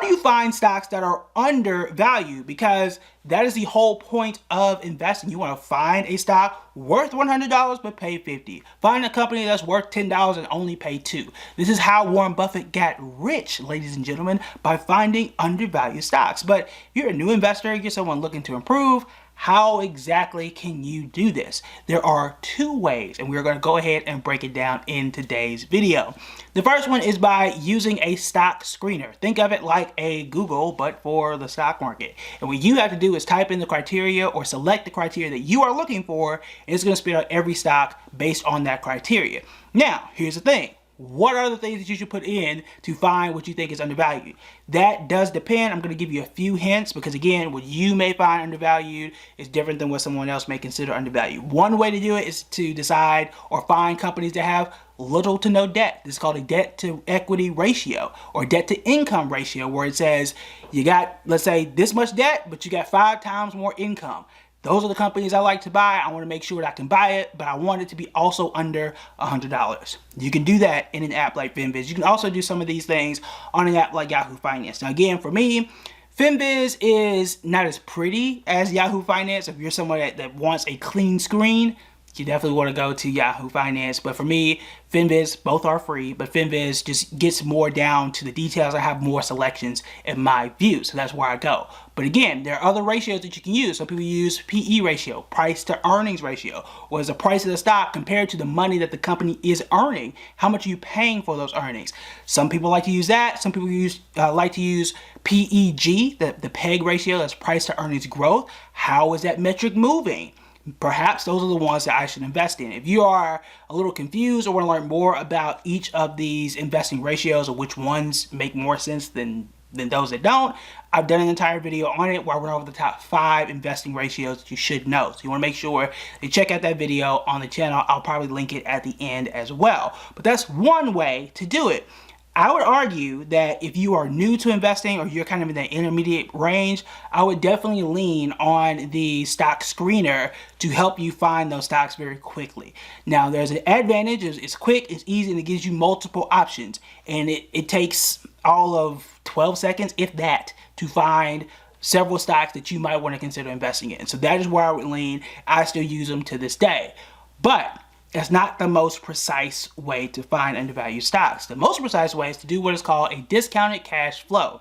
do you find stocks that are undervalued? Because that is the whole point of investing. You want to find a stock worth $100 but pay $50. Find a company that's worth $10 and only pay $2. This is how Warren Buffett got rich, ladies and gentlemen, by finding undervalued stocks. But if you're a new investor, you're someone looking to improve, how exactly can you do this? There are two ways, and we're going to go ahead and break it down in today's video. The first one is by using a stock screener. Think of it like a Google, but for the stock market. And what you have to do is type in the criteria or select the criteria that you are looking for, and it's going to spit out every stock based on that criteria. Now, here's the thing. What are the things that you should put in to find what you think is undervalued? That does depend. I'm going to give you a few hints because, again, what you may find undervalued is different than what someone else may consider undervalued. One way to do it is to decide or find companies that have little to no debt. This is called a debt to equity ratio or debt to income ratio, where it says you got, let's say, this much debt, but you got 5 times more income. Those are the companies I like to buy. I want to make sure that I can buy it, but I want it to be also under $100. You can do that in an app like FinViz. You can also do some of these things on an app like Yahoo Finance. Now, again, for me, FinViz is not as pretty as Yahoo Finance. If you're someone that wants a clean screen, you definitely want to go to Yahoo Finance. But for me, FinViz, both are free, but FinViz just gets more down to the details. I have more selections in my view, so that's where I go. But again, there are other ratios that you can use. Some people use PE ratio, price to earnings ratio, or is the price of the stock compared to the money that the company is earning. How much are you paying for those earnings? Some people like to use that. Some people like to use PEG, the PEG ratio, that's price to earnings growth. How is that metric moving? Perhaps those are the ones that I should invest in. If you are a little confused or want to learn more about each of these investing ratios or which ones make more sense than those that don't, I've done an entire video on it where I went over the top 5 investing ratios that you should know. So you want to make sure you check out that video on the channel. I'll probably link it at the end as well. But that's one way to do it. I would argue that if you are new to investing or you're kind of in the intermediate range, I would definitely lean on the stock screener to help you find those stocks very quickly. Now, there's an advantage. It's quick, it's easy, and it gives you multiple options. And it takes all of 12 seconds, if that, to find several stocks that you might want to consider investing in. So that is where I would lean. I still use them to this day. But that's not the most precise way to find undervalued stocks. The most precise way is to do what is called a discounted cash flow.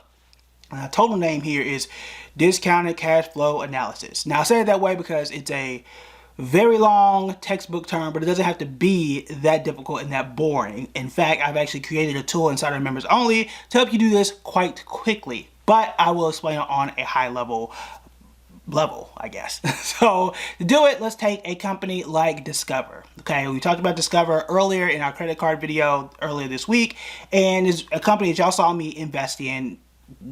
The total name here is discounted cash flow analysis. Now, I say it that way because it's a very long textbook term, but it doesn't have to be that difficult and that boring. In fact, I've actually created a tool inside of Members Only to help you do this quite quickly, but I will explain it on a high level, I guess. So to do it, let's take a company like Discover. Okay, we talked about Discover earlier in our credit card video earlier this week, and it's a company that y'all saw me invest in,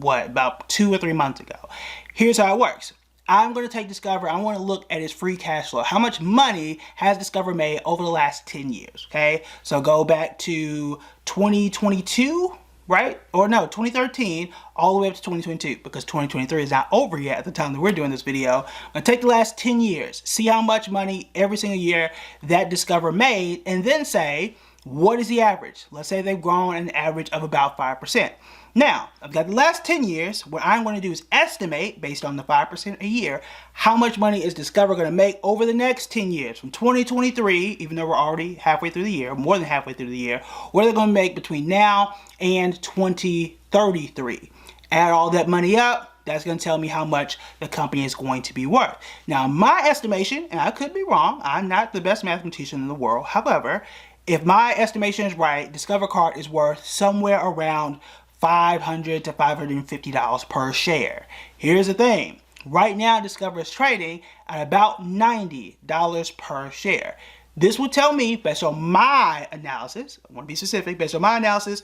about 2 or 3 months ago. Here's how it works. I'm going to take Discover. I want to look at its free cash flow. How much money has Discover made over the last 10 years? Okay, so go back to 2022. Right? Or no, 2013 all the way up to 2022, because 2023 is not over yet at the time that we're doing this video. I'm going to take the last 10 years, see how much money every single year that Discover made, and then say, what is the average? Let's say they've grown an average of about 5%. Now, I've got the last 10 years. What I'm going to do is estimate, based on the 5% a year, how much money is Discover going to make over the next 10 years, from 2023, even though we're already halfway through the year, more than halfway through the year, what are they going to make between now and 2033? Add all that money up, that's going to tell me how much the company is going to be worth. Now, my estimation, and I could be wrong, I'm not the best mathematician in the world, however, if my estimation is right, Discover Card is worth somewhere around $500 to $550 per share. Here's the thing. Right now, Discover is trading at about $90 per share. This would tell me, based on my analysis, I want to be specific, based on my analysis,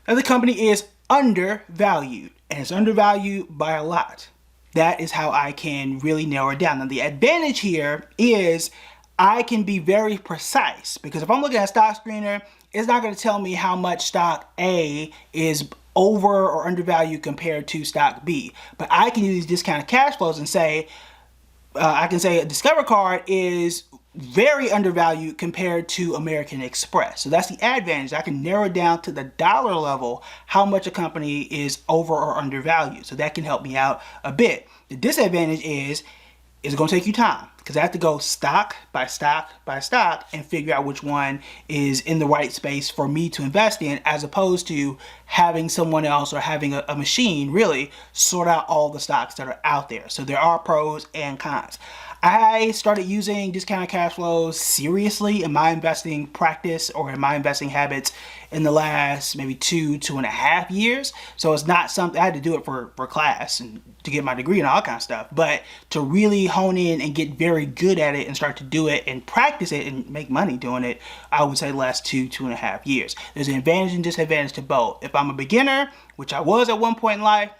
that the company is undervalued. And it's undervalued by a lot. That is how I can really narrow it down. Now, the advantage here is I can be very precise, because if I'm looking at stock screener, it's not going to tell me how much stock A is over or undervalued compared to stock B. But I can use discounted cash flows and say, I can say a Discover Card is very undervalued compared to American Express. So that's the advantage. I can narrow down to the dollar level how much a company is over or undervalued. So that can help me out a bit. The disadvantage is it's going to take you time because I have to go stock by stock by stock and figure out which one is in the right space for me to invest in, as opposed to having someone else or having a machine really sort out all the stocks that are out there. So there are pros and cons. I started using discounted cash flows seriously in my investing practice or in my investing habits in the last maybe 2.5 years. So it's not something I had to do it for class and to get my degree and all kind of stuff, but to really hone in and get very good at it and start to do it and practice it and make money doing it, I would say the last 2.5 years. There's an advantage and disadvantage to both. If I'm a beginner, which I was at one point in life,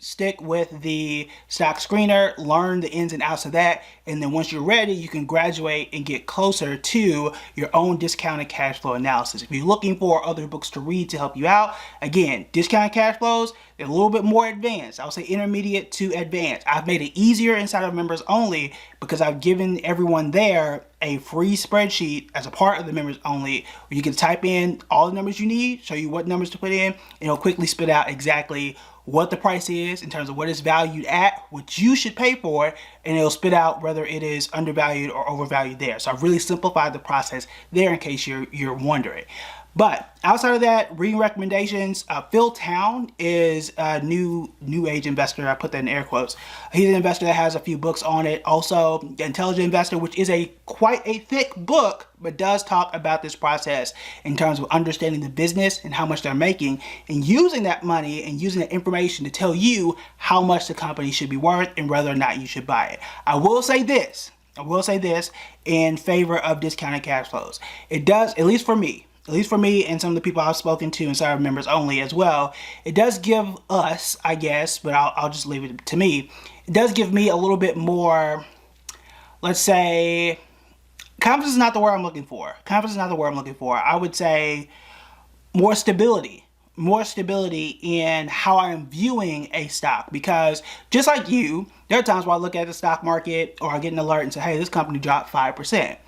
stick with the stock screener, learn the ins and outs of that, and then once you're ready, you can graduate and get closer to your own discounted cash flow analysis. If you're looking for other books to read to help you out, again, discounted cash flows, they're a little bit more advanced. I would say intermediate to advanced. I've made it easier inside of members only because I've given everyone there a free spreadsheet as a part of the members only, where you can type in all the numbers you need, show you what numbers to put in, and it'll quickly spit out exactly what the price is in terms of what it's valued at, what you should pay for it, and it'll spit out whether it is undervalued or overvalued there. So I've really simplified the process there in case you're wondering. But outside of that, reading recommendations, Phil Town is a new age investor. I put that in air quotes. He's an investor that has a few books on it. Also, The Intelligent Investor, which is quite a thick book, but does talk about this process in terms of understanding the business and how much they're making and using that money and using that information to tell you how much the company should be worth and whether or not you should buy it. I will say this in favor of discounted cash flows. It does, at least for me and some of the people I've spoken to inside of members only as well, it does give us, I guess, but I'll just leave it to me, it does give me a little bit more, let's say, confidence is not the word I'm looking for. I would say more stability in how I'm viewing a stock, because just like you, there are times where I look at the stock market or I get an alert and say, hey, this company dropped 5%.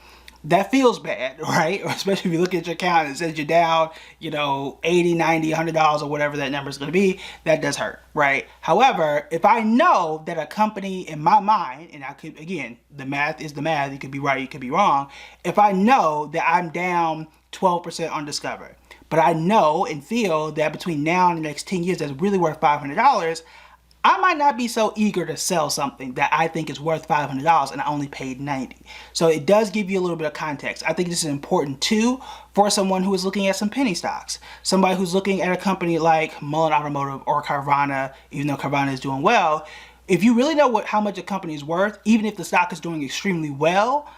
That feels bad, right? Or especially if you look at your account and it says you're down, $80, $90, $100 or whatever that number is going to be, that does hurt, right? However, if I know that a company in my mind, and I could, again, the math is the math, you could be right, you could be wrong. If I know that I'm down 12% on Discover, but I know and feel that between now and the next 10 years that's really worth $500, I might not be so eager to sell something that I think is worth $500 and I only paid $90. So it does give you a little bit of context. I think this is important too for someone who is looking at some penny stocks. Somebody who's looking at a company like Mullen Automotive or Carvana, even though Carvana is doing well. If you really know how much a company is worth, even if the stock is doing extremely well,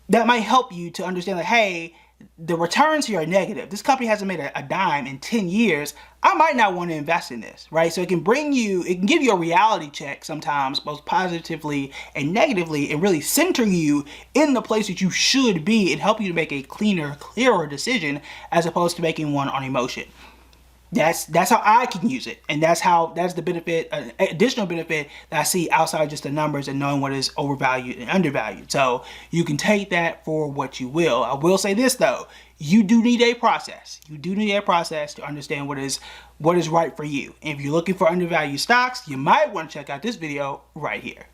that might help you to understand that, hey, the returns here are negative. This company hasn't made a dime in 10 years. I might not want to invest in this, right? So it can give you a reality check sometimes, both positively and negatively, and really center you in the place that you should be and help you to make a cleaner, clearer decision as opposed to making one on emotion. That's how I can use it, and that's the benefit, additional benefit that I see outside of just the numbers and knowing what is overvalued and undervalued. So you can take that for what you will. I will say this though, you do need a process. You do need a process to understand what is right for you. And if you're looking for undervalued stocks, you might want to check out this video right here.